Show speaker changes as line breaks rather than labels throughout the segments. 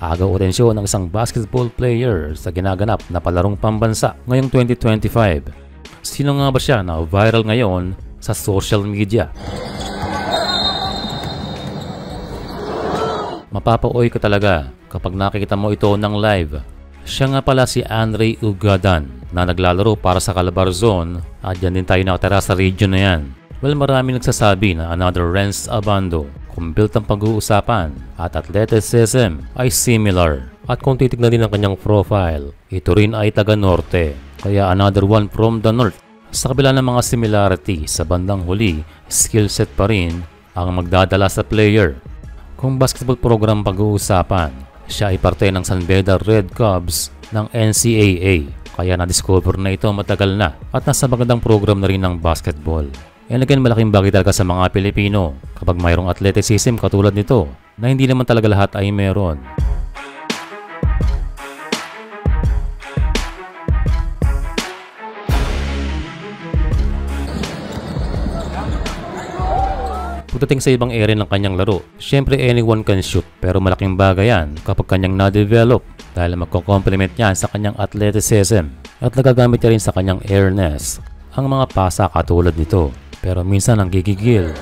agaw atensyon ng isang basketball player sa ginaganap na palarong pambansa ngayong 2025. Sino nga ba siya na viral ngayon sa social media? Mapapauoy ka talaga kapag nakikita mo ito ng live. Siya nga pala si Andre Ugadan na naglalaro para sa Calabarzon at dyan din tayo nakatira sa region na yan. Well, marami nagsasabi na another Renz Abando kung built ang pag-uusapan at athleticism ay similar. At kung titignan din ang kanyang profile, ito rin ay taga-norte. Kaya another one from the north. Sa kabila ng mga similarity sa bandang huli, skill set pa rin ang magdadala sa player. Kung basketball program pag-uusapan, siya ay parte ng San Beda Red Cubs ng NCAA. Kaya na-discover na ito matagal na at nasa magandang program na rin ng basketball. And again, malaking bagay talaga sa mga Pilipino kapag mayroong athleticism katulad nito na hindi naman talaga lahat ay meron. Pagdating sa ibang area ng kanyang laro, syempre anyone can shoot pero malaking bagay yan kapag kanyang na-develop dahil magko-complement yan sa kanyang athleticism at nagagamit niya rin sa kanyang airness ang mga pasa katulad nito pero minsan ang gigigil.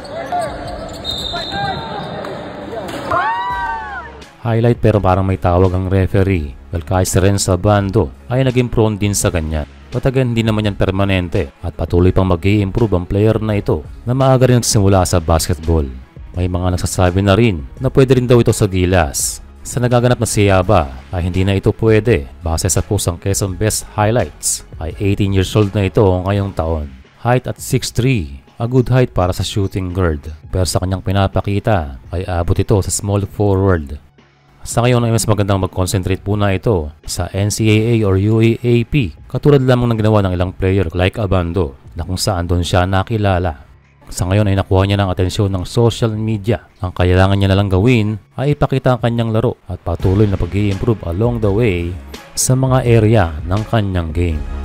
Highlight pero parang may tawag ang referee. Well, kahit si Renz Abando ay naging prone din sa ganyan. But again, hindi naman yan permanente at patuloy pang mag-i-improve ang player na ito na maaga rin nagsimula sa basketball. May mga nagsasabi na rin na pwede rin daw ito sa Gilas. Sa nagaganap na siyaba ay hindi na ito pwede base sa pusang Quezon Best Highlights ay 18 years old na ito ngayong taon. Height at 6'3", a good height para sa shooting guard. Pero sa kanyang pinapakita ay abot ito sa small forward. Sa ngayon ay mas magandang mag-concentrate po na ito sa NCAA or UAAP katulad lamang ng ginawa ng ilang player like Abando na kung saan doon siya nakilala. Sa ngayon ay nakuha niya ng atensyon ng social media. Ang kailangan niya na lang gawin ay ipakita ang kanyang laro at patuloy na pag-i-improve along the way sa mga area ng kanyang game.